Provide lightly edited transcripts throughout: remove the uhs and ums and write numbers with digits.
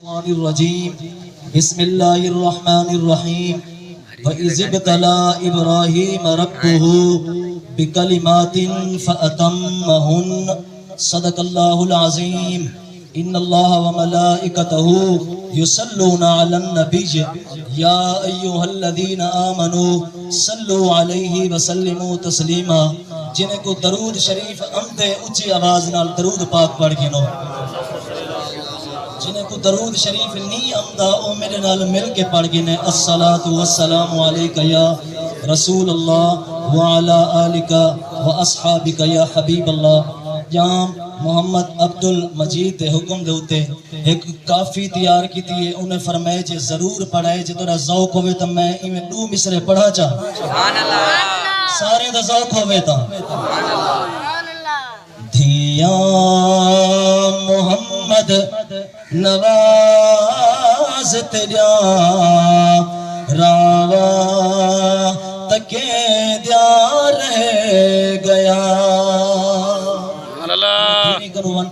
الشيطان الرجيم بسم الله الرحمن الرحيم وَإِذِ ابْتَلَى إِبْرَاهِيمَ رَبُّهُ بِكَلِمَاتٍ فَأَتَمَّهُنَّ صدق الله العظيم إن الله وملائكته يصلون على النبي يا أيها الذين آمنوا صلوا عليه وسلموا تسليما جنہیں کو درود شریف امدے اچھی آواز نال درود پاک پڑھ کے نو جنہیں کو درود شریف نہیں آمدہ او میرے نال مل کے پڑھ گئے نے الصلاة والسلام علیکہ یا رسول اللہ وعلا آلکہ واصحابکہ یا حبیب اللہ. جہاں محمد عبدالمجید دے حکم دے ہوتے ایک کافی تیار کی تھی انہیں فرمائے جے ضرور پڑھائے جے تورا ذوق ہوئے تا میں ایمیں 2 مصرے پڑھا چاہ سارے دا ذوق ہوئے تا دھیاں محمد نواز تیریا راوا تکے دیا رہ گیا.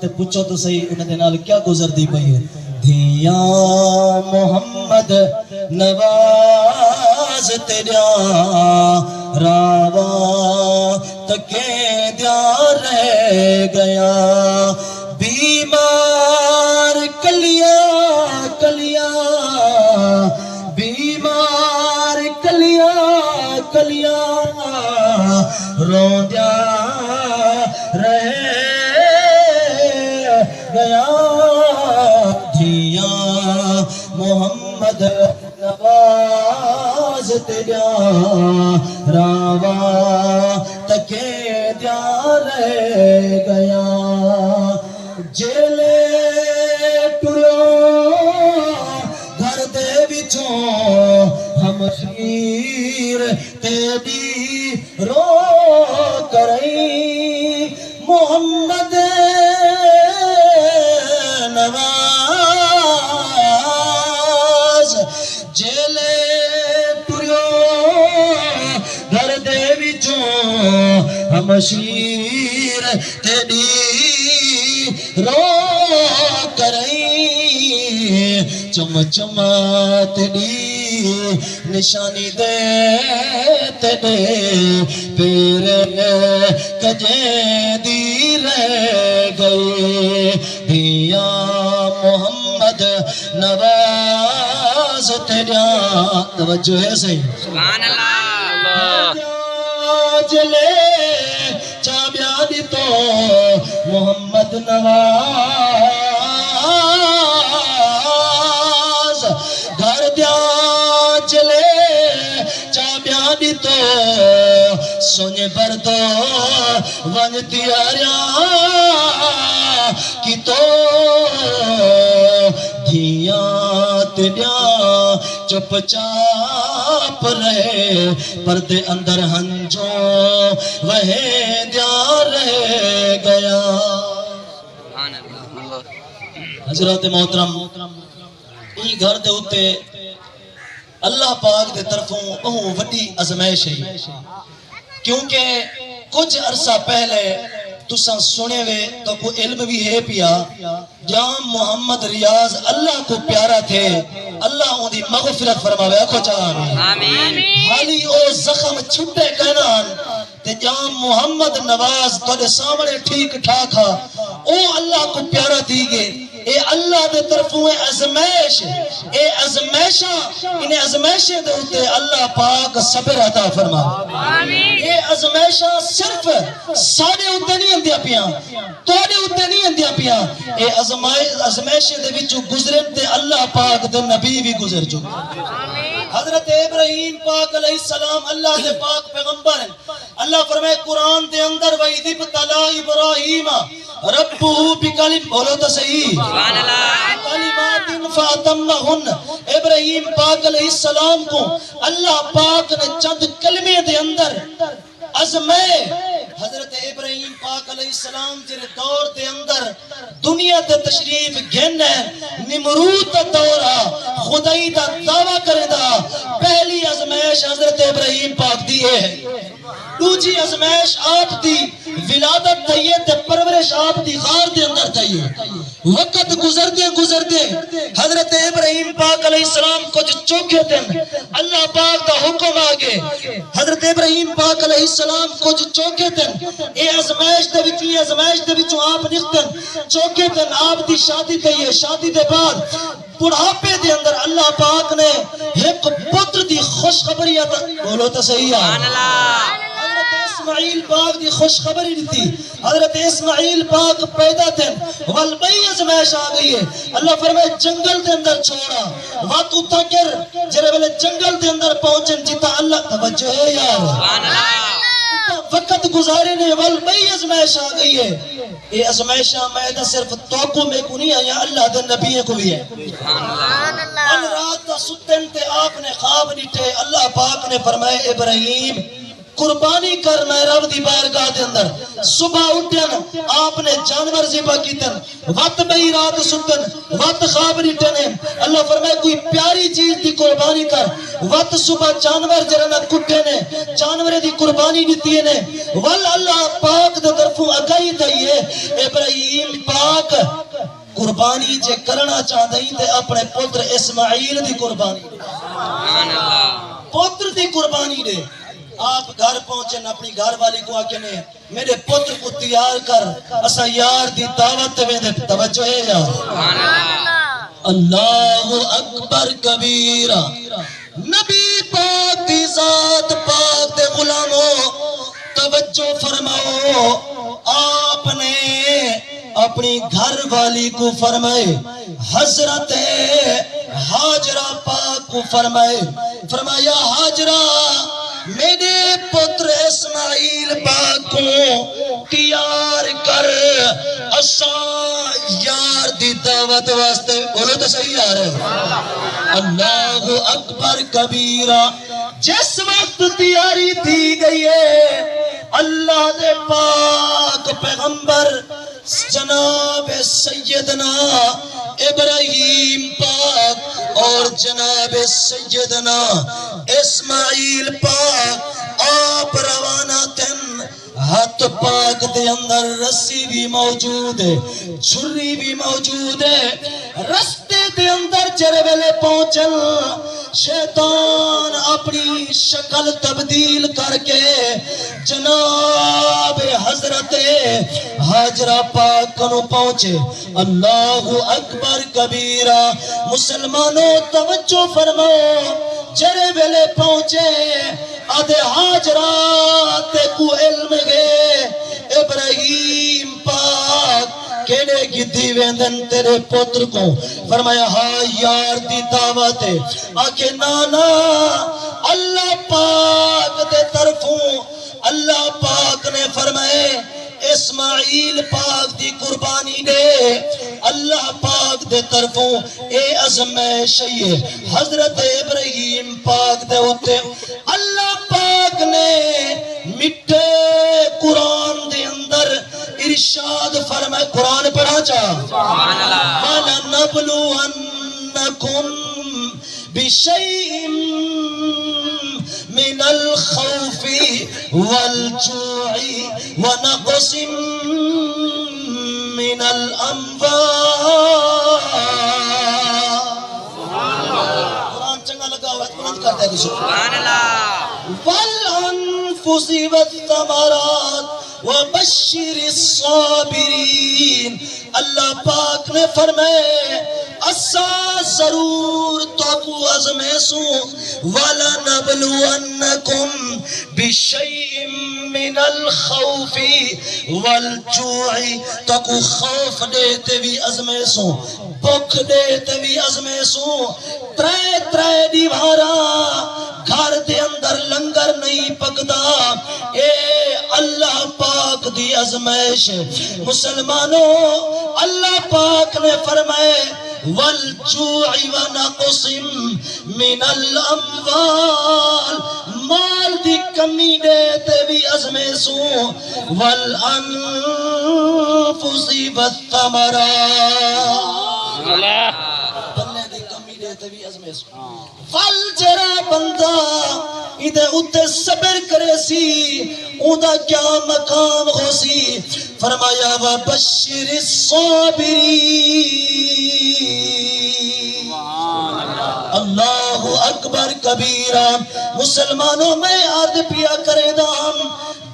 تے پوچھو تو صحیح انہیں دے نال کیا گزر دی پئی ہے. دھیاں محمد نواز تیریا راوا تکے دیا رہ گیا. بیمار کلیاں کلیاں بیمار کلیاں کلیاں روندیا رہ گیا. دھیاں محمد نواز تیریا راوا تکے دیا رہ گیا. جیلے ٹرو گھر دے وچوں ہم شیر تیری رو کریں محمد نواز. جیلے ٹریو گھر دے وچوں ہم شیر تیری رو کریں چم چما تیری نشانی دے تیرے پیر کجے دی رہ گئے. دھیاں محمد نواز تیریا توجہ ہے صحیح سبحان اللہ. جلے چابیا دی تو محمد نواز گھر دیا چلے چابیا دی تو سونے بردو ون تیاریا کی تو دھیاں تیریا چپ چاپ رہے پردے اندر ہنجوں وہیں دیا رہ گیا. حضرت محترم ای گھر دے ہوتے اللہ پاک دے طرفوں بہو وڈی ازمائش ہے کیونکہ کچھ عرصہ پہلے تساں سنے وے تو کو علم بھی ہے پیا جہاں محمد ریاض اللہ کو پیارا تھے اللہ ان دی مغفرت فرماوے اکھو چاہاں آمین. حالی او زخم چھٹے کہنان تے جہاں محمد نواز تو سامنے ٹھیک ٹھاکا او اللہ کو پیارا دی گے. اے اللہ دے طرفوں ازمائش اے ازمائشاں انہیں ازمائشیں دے ہوتے اللہ پاک صبر عطا فرما. اے ازمائشاں صرف ساڑے ہوتے نہیں اندیا پیاں توڑے ہوتے نہیں اندیا پیاں. اے ازمائشیں دے وچوں گزرن تے اللہ پاک دے نبی بھی گزر جو. حضرت ابراہیم پاک علیہ السلام اللہ دے پاک پیغمبر ہیں. اللہ فرمائے قرآن دے اندر وَإِذِ ابْتَلَى إِبْرَاهِيمَ رَبُّهُ بِكَلِمَاتٍ بولو تو صحیح سبحان اللہ کلمات فَأَتَمَّهُنَّ. ابراہیم پاک علیہ السلام کو اللہ پاک نے چند کلمے دے اندر ازمائے. حضرت ابراہیم پاک علیہ السلام جرے دور دے اندر دنیا تے تشریف گھن ہے نمرود دا دورہ خدائی دا دعویٰ کرے دا پہلی ازمائش حضرت ابراہیم پاک دیئے ہے. دوجی ازمائش آپ دی ولادت تھئیے تے پرورش آپ دی غار دے اندر تھئیے وقت گزردے حضرت ابراہیم پاک علیہ السلام کچھ چوکے تھے اللہ پاک دا حکم آگے حضرت ابراہیم پاک علیہ السلام کچھ چوکے تھے اے ازمائش دے وچوں آپ نکتن چوکے تھے آپ دی شادی تھئیے شادی دے بعد بڑھاپے دے اندر اللہ پاک نے ایک پتر دی خوشخبری عطا بولو تو صحیح ہے اسماعیل پاک دی خوشخبری دیتی حضرت اسماعیل پاک پیدا تھے والبئی ازمائش آگئی ہے اللہ فرمائے جنگل دے اندر چھوڑا وات اتا کر جرے والے جنگل دے اندر پہنچن جیتا اللہ توجہ ہے یار وقت گزارے نے والبئی ازمائش آگئی ہے یہ ازمائش آمائدہ صرف توقع میں کو نہیں ہے یا اللہ دے نبی کو بھی ہے ان رات دا ستن تے آپ نے خواب نیٹے اللہ پاک نے فرمائے ابراہیم قربانی کر میں رب دی بارگاہ دے اندر صبح اٹھن آپ نے جانور ذبح کیتن وقت بئی رات ستن وقت خواب نیٹنے اللہ فرمائے کوئی پیاری چیز دی قربانی کر وقت صبح جانور جرنا کٹے نے جانور دی قربانی نیتی نے وال اللہ پاک دے طرفوں اگائی تھئیے ابراہیم پاک قربانی جے کرنا چاہدیں تے اپنے پتر اسماعیل دی قربانی پتر دی قربانی دے آپ گھر پہنچیں اپنی گھر والی کو آکے نے میرے پتر کو تیار کر اسا یار دی دعوت میں دے توجہ ہے یار اللہ اکبر کبیرہ نبی پاک دی ذات پاک دے غلاموں توجہ فرماؤ آپ نے اپنی گھر والی کو فرمائے حضرت حاجرہ پاک کو فرمایا حاجرہ میرے پتر اسماعیل پاک کو تیار کر اسا یار دی دعوت واسطے بولو تو صحیح آ رہے اللہ اکبر کبیرہ جس وقت تیاری دی گئی ہے اللہ دے پاک پیغمبر جناب سیدنا ابراہیم پاک اور جناب سیدنا اسماعیل پاک آپ روانہ تن ہاتھ پاک دے اندر رسی بھی موجود ہے چھری بھی موجود ہے رستے دے اندر جرے ویلے پہنچل شیطان اپنی شکل تبدیل کر کے جناب حضرت حاجرہ پاک کنو پہنچے اللہ اکبر کبیرہ مسلمانوں توجہ فرماؤ جرے ویلے پہنچے آدھے حاجرہ تے کو علم گے ابراہیم پاک کیڑے گدھی ویندن تیرے پتر کو فرمایا ہاں یار دی دعوت ہے آکے نانا اللہ پاک دے طرفوں اللہ پاک نے فرمائے اسماعیل پاک دی قربانی دے اللہ پاک دے طرفوں اے ازمائش ہے حضرت ابراہیم پاک دے ہوتے اللہ پاک نے مٹھے قرآن دے اندر ارشاد فرمائے قرآن پڑھا چاہ وَلَنَبْلُوَنَّكُمْ بِشَيْءٍ من الخوف والجوع ونقص من الأنفال قرآن چنگا لگا ہوا ہے قرآن کرتا ہے سبحان اللہ والأنفس والثمرات وبشر الصابرین اللہ پاک نے فرمائے اسا ضرور تو ازمیسوں وَلَنَبْلُوَنَّكُمْ بِشَيْءٍ مِّنَ الْخَوْفِ وَالْجُوعِ تو خوف دیتے بھی ازمیسوں بھوک دیتے بھی ازمیسوں ترے دیوارا گھر دے اندر لنگر نہیں پکدا اے اللہ پاک دی ازمائش مسلمانوں اللہ پاک نے فرمائے والجوع ونقص من الاموال مال دی کمی دیتے بھی ازمیسوں والانفس والثمرات بلنے دی کمی دے تے بھی ازمیش فل جرا بندہ ادھے اتے صبر کرے سی اوندا کیا مقام ہو سی فرمایا وبشر الصابرین اللہ اکبر کبیرہ مسلمانوں میں عرض پیا کرے دام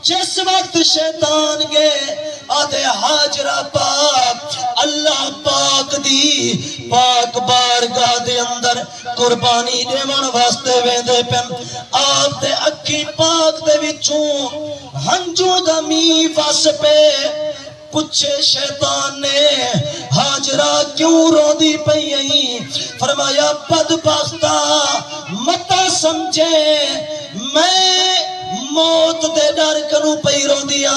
جس وقت شیطان گئے آدھے حاجرہ پاک اللہ پاک دی پاک بارگاہ دے اندر قربانی دیوان واسطے ویندے پن آپ دے اکھی پاک دے وچوں ہنجو دمی واس پہ پچھے شیطان نے حاجرہ کیوں رو دی پئی فرمایا بدبختہ متا سمجھے میں موت دے ڈر کنو پئی رو دیا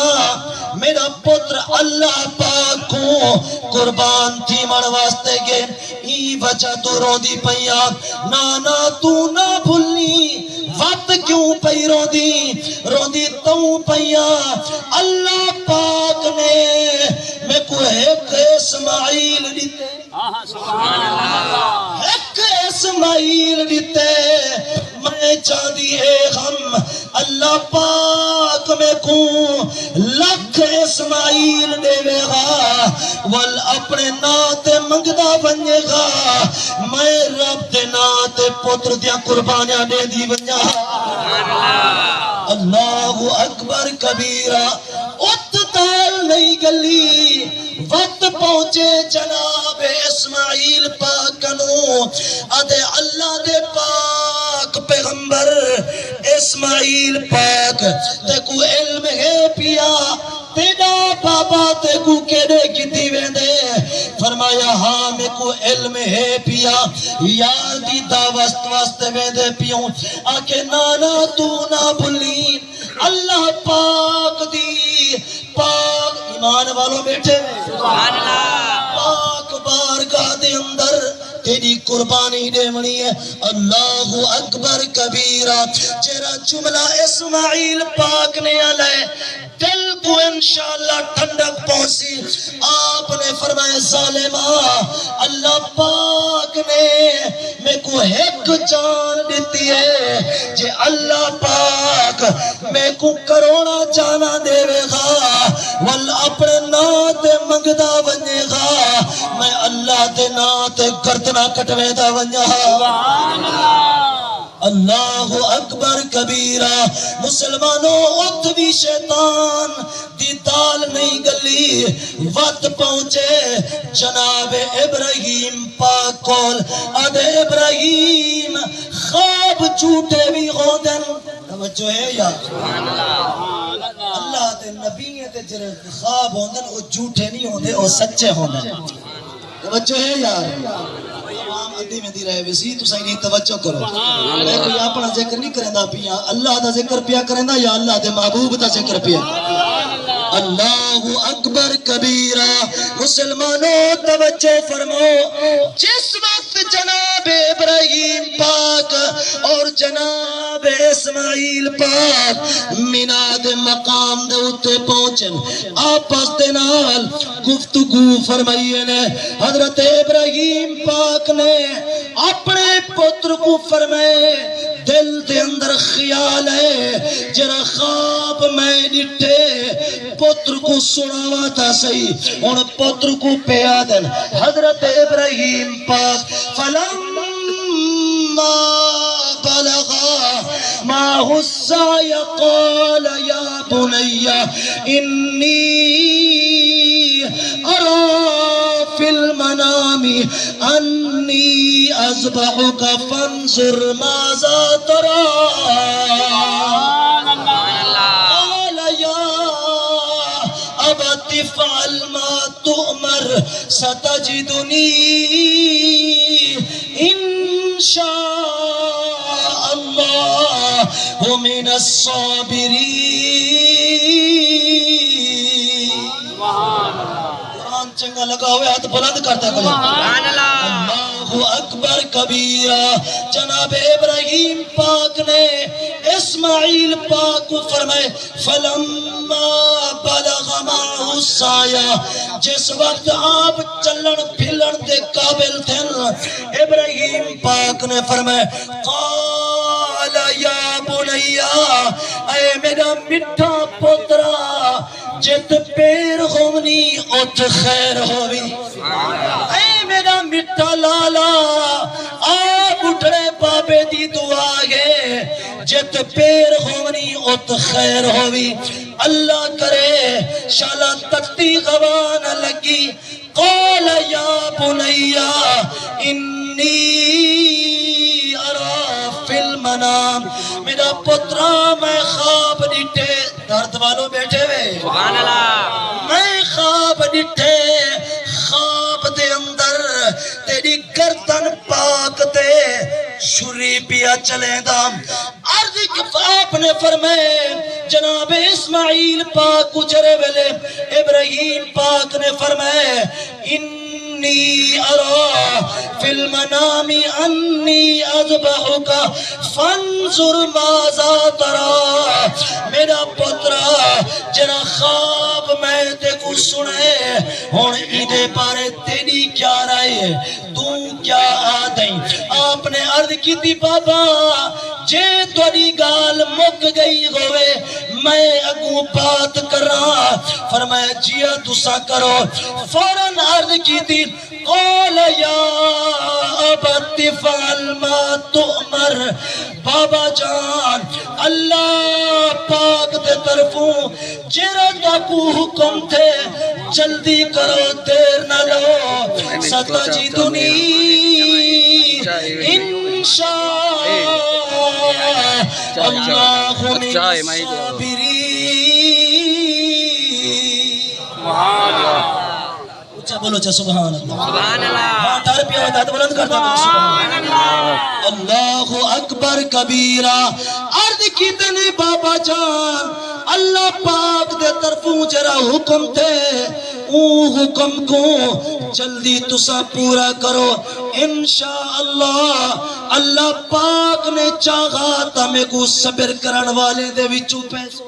میرا پتر اللہ پاک کو قربان تھی من واسطے گے ای وجہ تو رو دی پیا نانا تو نہ بھولنی وقت کیوں پئی رو دی تو پیا اللہ پاک نے میں کو ایک اسماعیل دیتے ایک اسماعیل دیتے میں چاہتی ہے ہم اللہ پاک میں کو لکھ اسماعیل دے گا وال اپنے ناتے منگدہ بنجے گا میں رب دے ناتے پتر دیا قربانیاں دے دی بنجا اللہ اکبر کبیرہ ات تال نہیں گلی وقت پہنچے جناب اسماعیل پاکنو ادھے اللہ دے پاک پیغمبر اسماعیل پاک تے کو علم ہے پیا تینا بابا تے کو کیڑے کیتی ویندے فرمایا ہاں میں کو علم ہے پیا یار دی دعوت واسطے ویندے پیوں آکے نانا تو نہ بھلی اللہ پاک دی پاک ایمان والوں بیٹھے سبحان اللہ پاک بارگاہ دے اندر تیری قربانی دے منی ہے اللہ اکبر کبیرہ جیرا جملہ اسماعیل پاک نے علیہ دل کو انشاءاللہ ٹھنڈک پہنچی آپ نے فرمایا ظالمہ اللہ پاک نے میں کو ایک جان دیتی ہے جے اللہ پاک میں کو کروڑا جانا دے گا وال اپنے نات منگدہ بنے گا میں اللہ دے نات گردنا کٹوے دا بنجا اللہ اکبر کبیرہ مسلمانوں ات بھی شیطان دی دال نہیں گلی وقت پہنچے جناب ابراہیم پاک کول ادھے ابراہیم خواب جھوٹے بھی ہوندن توجہ ہے یا اللہ دے نبی تے جڑے خواب ہوندن وہ جھوٹے نہیں ہوندے وہ سچے ہوندن توجہ ہے یار عوام ادھی میں دی رہے ویسی تو صحیح توجہ کرو میں کوئی اپنا ذکر نہیں کرندا پیا اللہ دا ذکر پیا کرندا یا اللہ دے محبوب دا ذکر پیا اللہ اکبر کبیرہ مسلمانوں توجہ فرماؤ جس وقت جناب ابراہیم پاک اور جناب اسماعیل پاک مناد مقام دے اتے پہنچن آپس دے نال گفتگو فرمائیے نے حضرت ابراہیم پاک نے اپنے پتر کو فرمائے دل دے اندر خیال ہے جرا خواب میں ڈٹھے پتر کو سناوا تھا صحیح ان پتر کو پیا دن حضرت ابراہیم پاک فلما بلغا معه السعي قال يا بني إني أرى في المنام أني أذبحك فانظر ماذا ترى قال يا أبت افعل ما تؤمر ستجدني إن شاء الله من الصابرين قرآن چنگا لگا ہوئے ہاتھ بلند کرتا ہے اللہ اکبر کبیرہ. جناب ابراہیم پاک نے اسماعیل پاک کو فرمائے فلما بلغ معه السعی، جس وقت آپ چلن پھلن دے قابل تھے ابراہیم پاک نے فرمائے قال یا بنیا، اے میرا میٹھا پترا جت پیر ہوونی ات خیر ہووی. اے میرا میٹھا لالا آپ اٹھڑے بابے دی دعا ہے جت پیر ہوونی ات خیر ہووی. اللہ کرے شالا تتی غوان لگی. قال یا بنیا انی ارا فی المنام، میرا پترا میں خواب ڈٹھے. درد والوں بیٹھے ہوئے سبحان اللہ، میں خواب ڈٹھے، خواب دے اندر تیری گردن پاک تے چھری پیا چلے دا. عرض آپ نے فرمائے جناب اسماعیل پاک گزرے ویلے ابراہیم پاک نے فرمائے انی ارا فی المنام انی اذبحک فانظر ماذا ترى. میرا پترا جنا خواب میں تے کو سنے ہن ایدے بارے تیری کیا رائے ہے، تو کیا آدھیں. آپ نے عرض کی تھی بابا جے توڑی گال مک گئی ہوئے میں اگوں بات کر رہا. فرمایا جیا تسا کرو. فوراً عرض کی تھی قول یا ابت فعل ما تؤمر. بابا جان اللہ پاک دے طرفوں جیرا تاکو حکم تھے جلدی کرو دیر نہ لو. ستجدنی انشاء اللہ من الصابرین. اچھا بولو چا سبحان اللہ، سبحان اللہ. ڈر پیا ہوتا ہے تو بلند کرتا ہے سبحان اللہ. اللہ اکبر کبیرہ. عرض کی تنے بابا جان اللہ پاک دے طرفوں جرا حکم تھے اون حکم کو جلدی تسا پورا کرو انشاءاللہ. اللہ پاک نے چاہا تا میں کو صبر کرن والے دے وچوں پیسو.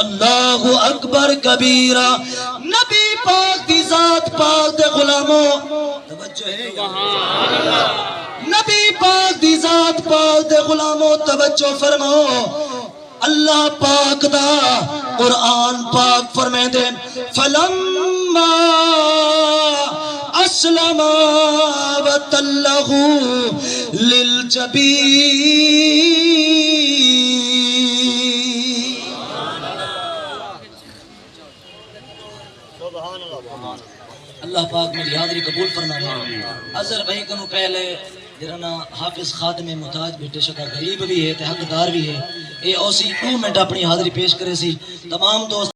اللہ اکبر کبیرہ. نبی پاک دی ذات پاک دے غلاموں توجہ ہے، نبی پاک دی ذات پاک دے غلاموں توجہ فرماؤ. اللہ پاک دا قرآن پاک فرمائے دے فلما اسلم وتلہ للجبین. اللہ پاک میری حاضری قبول فرمائے. اظہر بھائی کنو پہلے جرنا حافظ خادم محتاج بیٹے شکا غریب بھی ہے تے حقدار بھی ہے. اے اوسی 2 منٹ اپنی حاضری پیش کرے سی. تمام دوست